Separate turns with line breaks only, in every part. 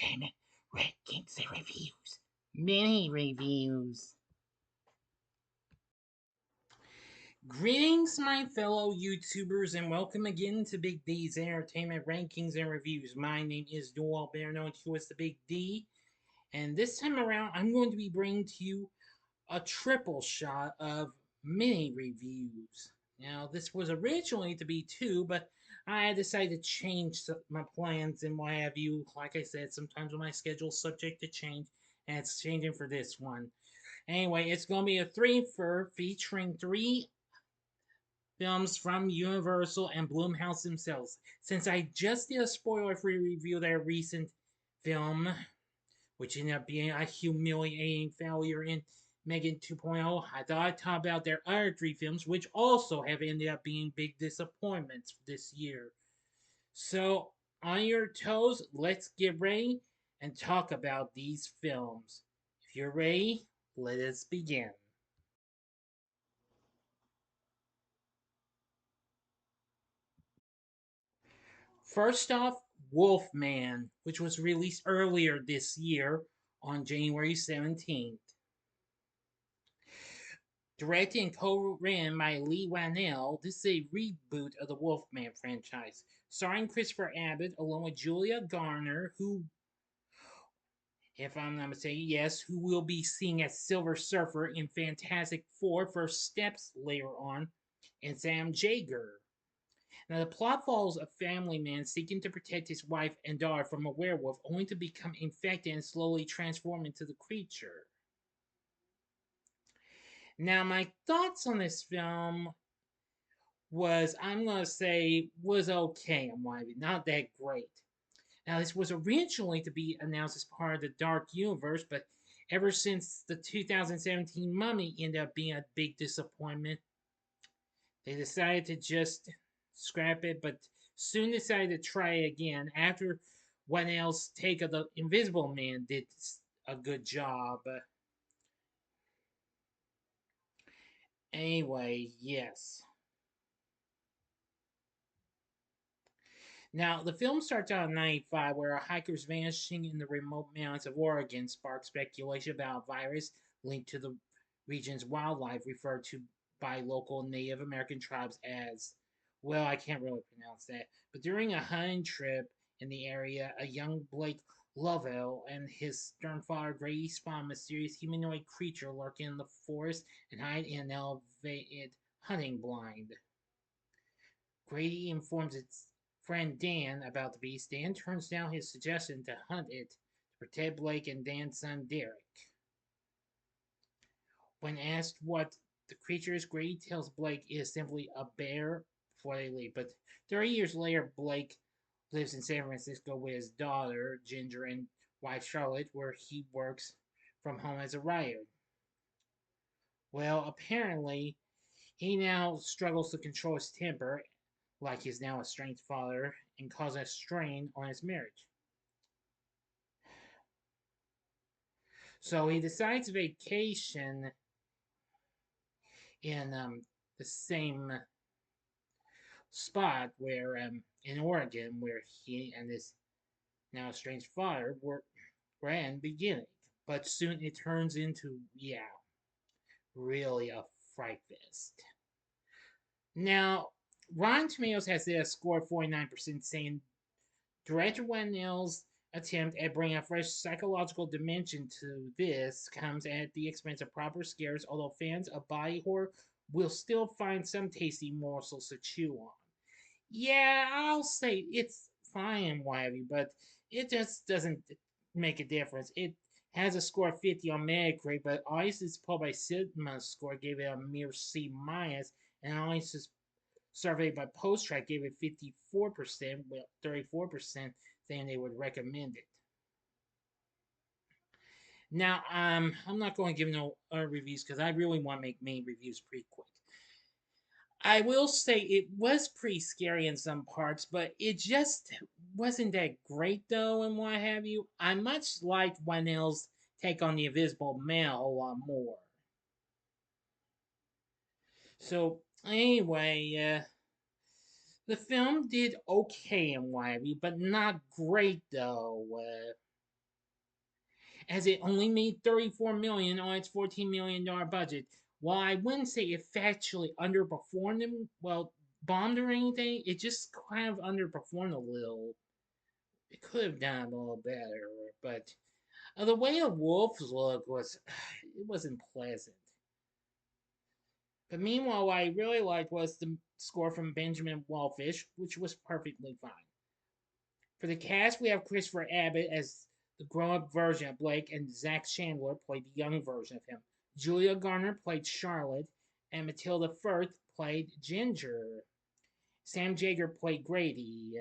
entertainment rankings and reviews. Mini reviews. Greetings, my fellow YouTubers, and welcome again to Big D's Entertainment Rankings and Reviews. My name is Noel, better known to you as the Big D, and this time around, I'm going to be bringing to you a triple shot of mini reviews. Now, this was originally to be two, but I decided to change my plans and what have you. Like I said, sometimes my schedule's subject to change, and it's changing for this one. Anyway, it's going to be a three-fer featuring three films from Universal and Blumhouse themselves. Since I just did a spoiler-free review of their recent film, which ended up being a humiliating failure in Megan 2.0, I thought I'd talk about their other three films, which also have ended up being big disappointments this year. So, on your toes, let's get ready and talk about these films. If you're ready, let us begin. First off, Wolfman, which was released earlier this year on January 17th. Directed and co-written by Lee Wanell, this is a reboot of the Wolfman franchise, starring Christopher Abbott along with Julia Garner, who, if I'm not mistaken, yes, who will be seen as Silver Surfer in Fantastic Four First Steps later on, and Sam Jaeger. Now, the plot follows a family man seeking to protect his wife and daughter from a werewolf, only to become infected and slowly transform into the creature. Now, my thoughts on this film was, I'm going to say, was okay on one of it, not that great. Now, this was originally to be announced as part of the Dark Universe, but ever since the 2017 Mummy ended up being a big disappointment, they decided to just scrap it, but soon decided to try again after what else take of the Invisible Man did a good job. Anyway, yes. Now, the film starts out in 95, where a hiker's vanishing in the remote mountains of Oregon sparks speculation about a virus linked to the region's wildlife, referred to by local Native American tribes as, well, I can't really pronounce that. But during a hunting trip in the area, a young Blake Lovell and his stern father Grady spot a mysterious humanoid creature lurking in the forest and hide in an elevated hunting blind. Grady informs its friend Dan about the beast. Dan turns down his suggestion to hunt it to protect Blake and Dan's son Derek. When asked what the creature is, Grady tells Blake it is simply a bear before they leave. But 30 years later, Blake lives in San Francisco with his daughter, Ginger, and wife Charlotte, where he works from home as a writer. Well, apparently, he now struggles to control his temper, like his now estranged father, and cause a strain on his marriage. So he decides to vacation in the same spot where, in Oregon, where he and his now estranged father were in the beginning. But soon it turns into, yeah, really a fright fest. Now, Rotten Tomatoes has a score of 49%, saying Director Wendell's attempt at bringing a fresh psychological dimension to this comes at the expense of proper scares, although fans of body horror will still find some tasty morsels to chew on. Yeah, I'll say it's fine, Wivey, but it just doesn't make a difference. It has a score of 50 on Metacritic, but Audience's Poll by Cinema score gave it a mere C minus, and Audience's surveyed by Posttrack gave it 54%, with 34% saying they would recommend it. Now, I'm not going to give no reviews because I really want to make main reviews pretty quick. I will say it was pretty scary in some parts, but it just wasn't that great though, and what have you. I much liked Wynell's take on the Invisible Man a whole lot more. So anyway, the film did okay in what have you, but not great though. as it only made 34 million on its $14 million budget. While I wouldn't say it factually underperformed them, well, bombed or anything, it just kind of underperformed a little. It could have done a little better, but the way the wolves look was it wasn't pleasant. But meanwhile, what I really liked was the score from Benjamin Wallfish, which was perfectly fine. For the cast, we have Christopher Abbott as the grown-up version of Blake, and Zach Chandler played the young version of him. Julia Garner played Charlotte, and Matilda Firth played Ginger. Sam Jaeger played Grady.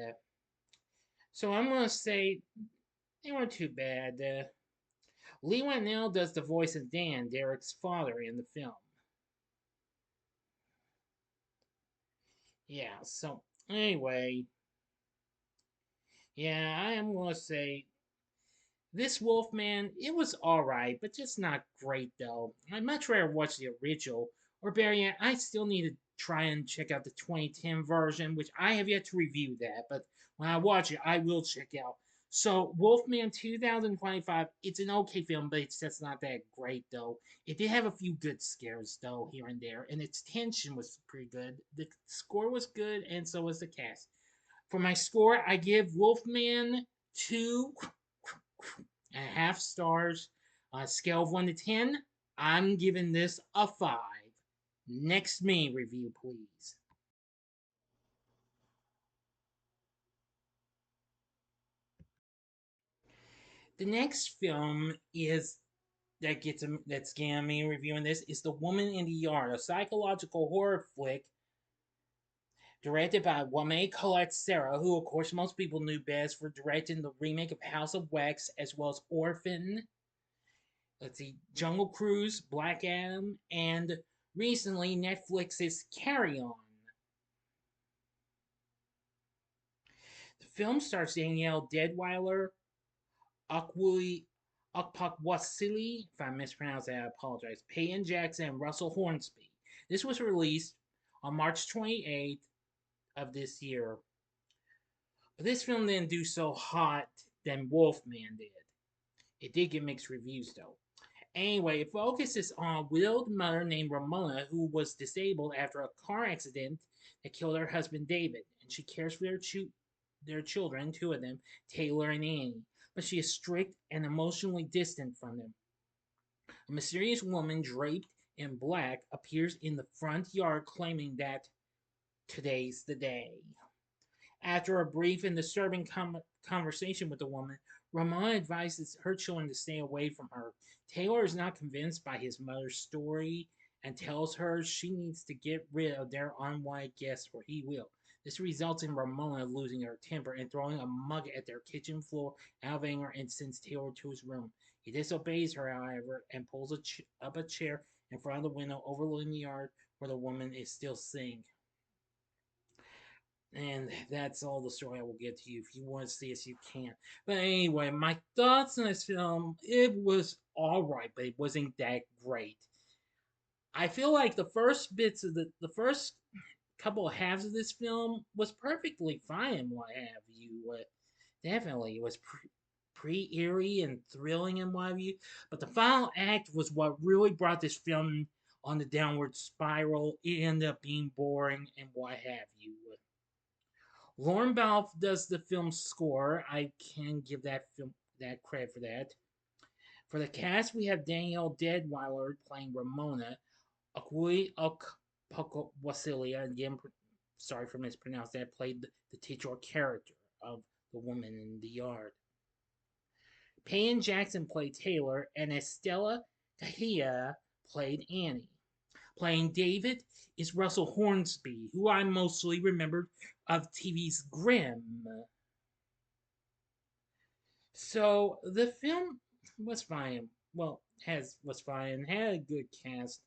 So I'm gonna say they weren't too bad. Lee Whannell does the voice of Dan, Derek's father, in the film. Yeah, so anyway, yeah, I am gonna say this Wolfman, it was alright, but just not great though. I'd much rather watch the original, or better yet, I still need to try and check out the 2010 version, which I have yet to review that, but when I watch it, I will check out. So, Wolfman 2025, it's an okay film, but it's just not that great though. It did have a few good scares though, here and there, and its tension was pretty good. The score was good, and so was the cast. For my score, I give Wolfman 2.5 stars. On a scale of 1 to 10, I'm giving this a 5. Next me review, please. The next film is that's getting me reviewing this is The Woman in the Yard, a psychological horror flick directed by Wame Colette Serra, who of course most people knew best for directing the remake of House of Wax as well as Orphan. Let's see, Jungle Cruise, Black Adam, and recently Netflix's Carry On. The film stars Danielle Deadweiler, Akwi Okpakwasili, if I mispronounce that, I apologize, Peyton Jackson, and Russell Hornsby. This was released on March 28th of this year. But this film didn't do so hot than Wolfman did. It did get mixed reviews though. Anyway, it focuses on a widowed mother named Ramona who was disabled after a car accident that killed her husband David, and she cares for their children, two of them, Taylor and Annie, but she is strict and emotionally distant from them. A mysterious woman draped in black appears in the front yard claiming that today's the day. After a brief and disturbing conversation with the woman, Ramona advises her children to stay away from her. Taylor is not convinced by his mother's story and tells her she needs to get rid of their unwanted guests or he will. This results in Ramona losing her temper and throwing a mug at their kitchen floor out of anger and sends Taylor to his room. He disobeys her, however, and pulls up a chair in front of the window overlooking the yard where the woman is still sitting. And that's all the story I will get to you. If you want to see this, you can. But anyway, my thoughts on this film, it was alright, but it wasn't that great. I feel like the first bits of the first couple of halves of this film was perfectly fine and what have you. Definitely, it was pretty eerie and thrilling and what have you. But the final act was what really brought this film on the downward spiral. It ended up being boring and what have you. Lauren Balfe does the film's score. I can give that film that credit for that. For the cast, we have Danielle Deadweiler playing Ramona, Akui Wasilia, again, sorry for mispronouncing that, played the titular character of the woman in the yard. Payne Jackson played Taylor, and Estella Tahia played Annie. Playing David is Russell Hornsby, who I mostly remembered of TV's Grimm. So the film was fine. Well, was fine. Had a good cast.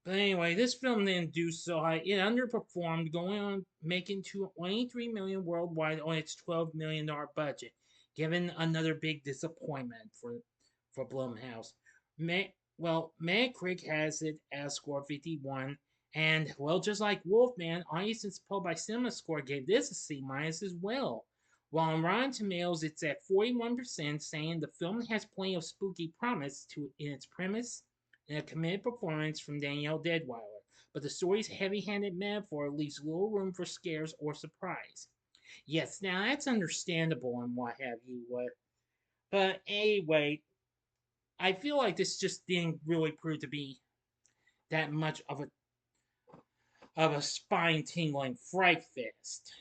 But anyway, this film didn't do so high. It underperformed, going on making 23 million worldwide on its $12 million budget, given another big disappointment for Blumhouse. Metacritic has it as score 51, and well, just like Wolfman, audiences polled by CinemaScore gave this a C minus as well, While on Rotten Tomatoes it's at 41%, saying the film has plenty of spooky promise to in its premise and a committed performance from Danielle Deadweiler. But the story's heavy-handed metaphor leaves little room for scares or surprise. Yes, now that's understandable and what have you. But anyway, I feel like this just didn't really prove to be that much of a spine tingling fright fest.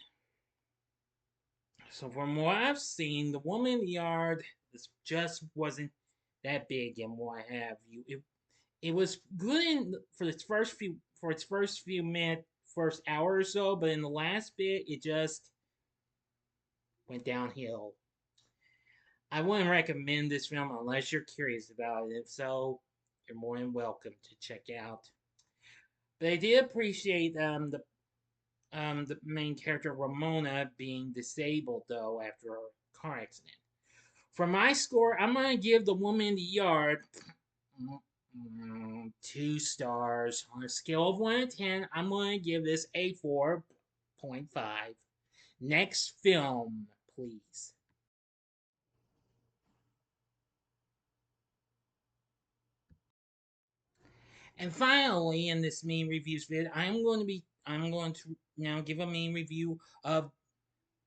So from what I've seen, the woman in the yard this just wasn't that big and what have you. It was good for its first few minutes, first hour or so, but in the last bit it just went downhill. I wouldn't recommend this film unless you're curious about it. If so, you're more than welcome to check out. But I did appreciate the main character Ramona being disabled though after her car accident. For my score, I'm gonna give The Woman in the Yard 2 stars. On a scale of 1 to 10, I'm gonna give this a 4.5. Next film, please. And finally, in this main reviews vid, I'm going to now give a main review of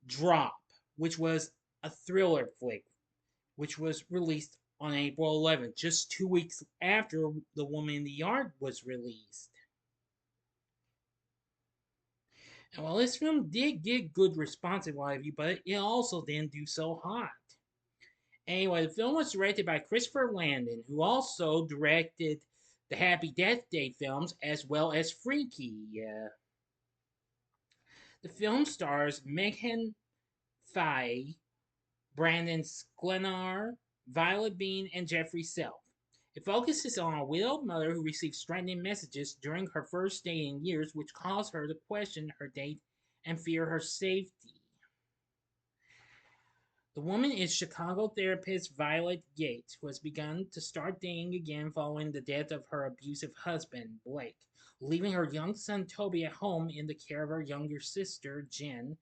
Drop, which was a thriller flick, which was released on April 11th, just 2 weeks after The Woman in the Yard was released. And while this film did get good response in my review, but it also didn't do so hot. Anyway, the film was directed by Christopher Landon, who also directed the Happy Death Day films as well as Freaky. The film stars Megan Faye, Brandon Sklenar, Violet Bean, and Jeffrey Self. It focuses on a widowed mother who receives threatening messages during her first dating years, which cause her to question her date and fear her safety. The woman is Chicago therapist Violet Yates, who has begun to start dating again following the death of her abusive husband, Blake, leaving her young son Toby at home in the care of her younger sister, Jen.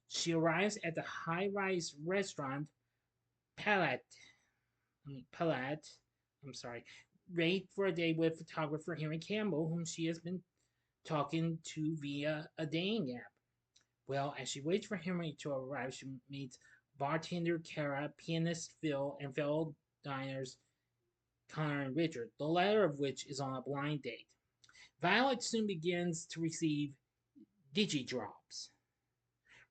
She arrives at the high-rise restaurant Palat. Palat. I'm sorry. Ready for a date with photographer Henry Campbell, whom she has been talking to via a dating app. Well, as she waits for Henry to arrive, she meets bartender Kara, pianist Phil, and fellow diners Connor and Richard, the latter of which is on a blind date. Violet soon begins to receive digidrops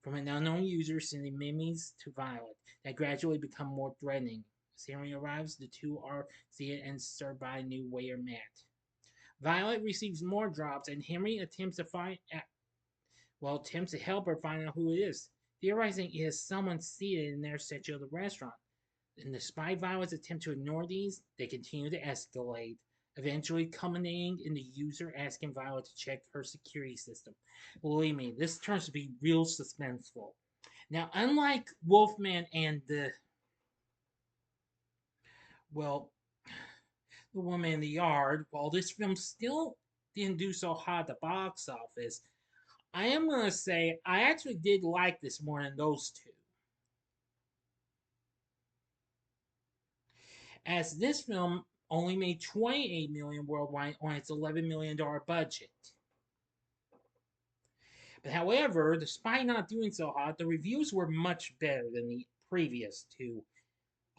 from an unknown user sending memes to Violet that gradually become more threatening. As Henry arrives, the two are seated and served by a new waiter Matt. Violet receives more drops, and Henry attempts to help her find out who it is, theorizing it is someone seated in their section of the restaurant. And despite Violet's attempt to ignore these, they continue to escalate, eventually culminating in the user asking Violet to check her security system. Believe me, this turns to be real suspenseful. Now, unlike Wolfman and well, the Woman in the Yard, while this film still didn't do so hot at the box office, I am going to say I actually did like this more than those two. As this film only made 28 million worldwide on its $11 million budget. But however, despite not doing so hot, the reviews were much better than the previous two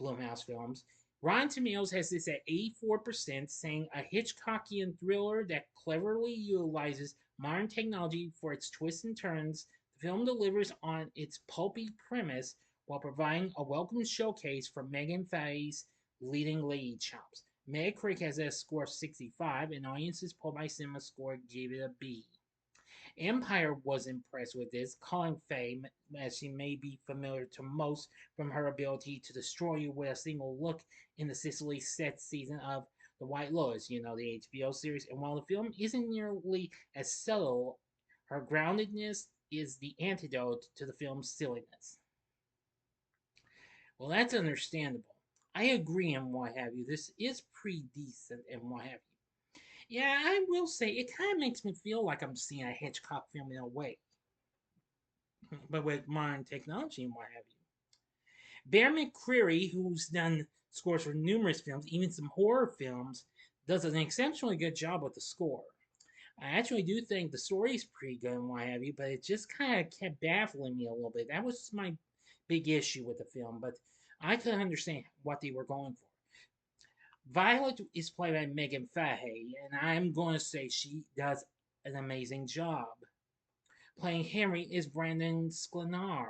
Blumhouse films. Rotten Tomatoes has this at 84%, saying a Hitchcockian thriller that cleverly utilizes modern technology for its twists and turns. The film delivers on its pulpy premise while providing a welcome showcase for Megan Faye's leading lady chops. Metacritic has a score of 65, and audiences polled by Cinema Score gave it a B. Empire was impressed with this, calling Faye, as she may be familiar to most from her ability to destroy you with a single look in the Sicily set season of The White Lotus, the HBO series. And while the film isn't nearly as subtle, her groundedness is the antidote to the film's silliness. Well, that's understandable. I agree and what have you. This is pretty decent and what have you. Yeah, I will say it kind of makes me feel like I'm seeing a Hitchcock film in a way. but with modern technology and what have you. Bear McCreary, who's done scores for numerous films, even some horror films, does an exceptionally good job with the score. I actually do think the story's pretty good and what have you, but it just kind of kept baffling me a little bit. That was my big issue with the film, but I could understand what they were going for. Violet is played by Megan Fahey, and I'm going to say she does an amazing job. Playing Henry is Brandon Sklenar,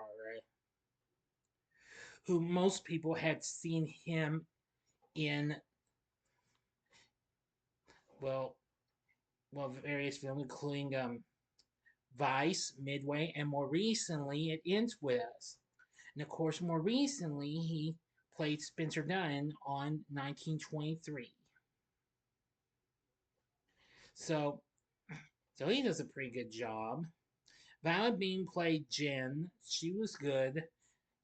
who most people had seen him in, well, various films, including Vice, Midway, and more recently, It Ends With Us. And of course, more recently, he played Spencer Dunn on 1923. So, so he does a pretty good job. Violet Bean played Jen. She was good.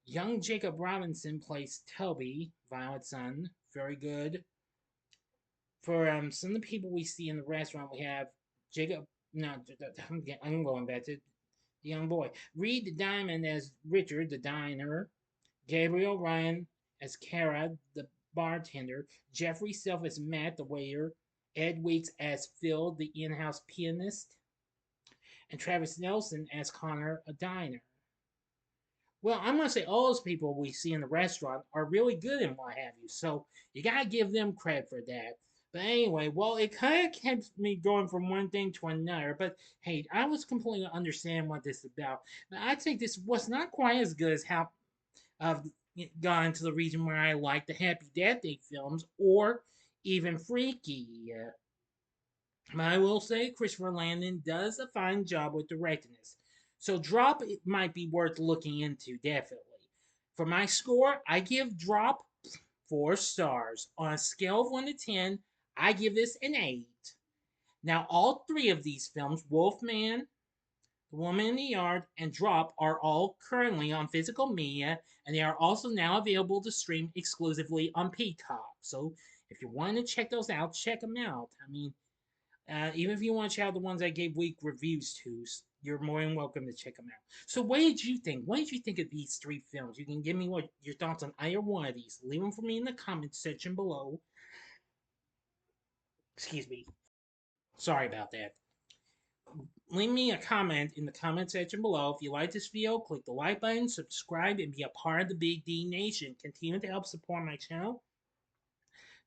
Young Jacob Robinson plays Toby, Violet's son. Very good. For some of the people we see in the restaurant, we have Jacob. No, I'm going back to the young boy. Reed Diamond as Richard, the diner. Gabriel Ryan as Kara, the bartender. Jeffrey Self as Matt, the waiter. Ed Weeks as Phil, the in-house pianist. And Travis Nelson as Connor, a diner. Well, I'm going to say all those people we see in the restaurant are really good and what have you. So you got to give them credit for that. But anyway, well, it kind of kept me going from one thing to another. But hey, I was completely understand what this is about. But I think this was not quite as good as how I've gone to the reason where I like the Happy Death Day films or even Freaky. I will say Christopher Landon does a fine job with directing this. So Drop it might be worth looking into, definitely. For my score, I give Drop 4 stars. On a scale of 1 to 10, I give this an 8. Now, all three of these films, Wolfman, The Woman in the Yard, and Drop, are all currently on physical media, and they are also now available to stream exclusively on Peacock. So if you want to check those out, check them out. I mean, even if you want to check out the ones I gave weak reviews to, you're more than welcome to check them out. So, what did you think? What did you think of these 3 films? You can give me what your thoughts on either one of these. Leave them for me in the comments section below. Excuse me. Sorry about that. Leave me a comment in the comment section below. If you like this video, click the like button, subscribe, and be a part of the Big D Nation. Continue to help support my channel.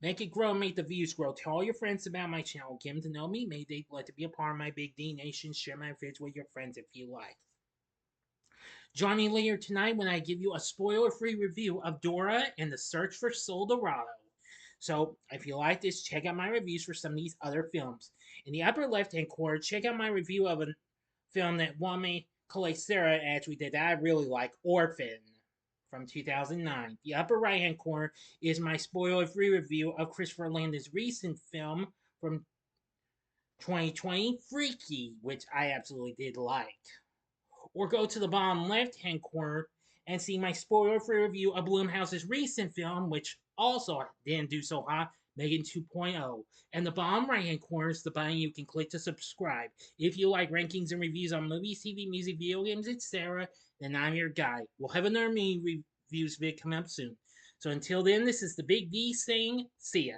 Make it grow, make the views grow. Tell all your friends about my channel. Get them to know me. Maybe they'd like to be a part of my Big D Nation. Share my vids with your friends if you like. Join me later tonight when I give you a spoiler-free review of Dora and the Search for Soldorado. So, if you like this, check out my reviews for some of these other films. In the upper left-hand corner, check out my review of a film that Wame Sarah actually did that I really like, Orphan, from 2009. The upper right-hand corner is my spoiler-free review of Christopher Landon's recent film from 2020, Freaky, which I absolutely did like. Or go to the bottom left-hand corner and see my spoiler-free review of Blumhouse's recent film, which also didn't do so hot, Megan 2.0. And the bottom right-hand corner is the button you can click to subscribe. If you like rankings and reviews on movies, TV, music, video games, etc., then I'm your guy. We'll have another mini reviews vid coming up soon. So until then, this is the Big D saying, see ya.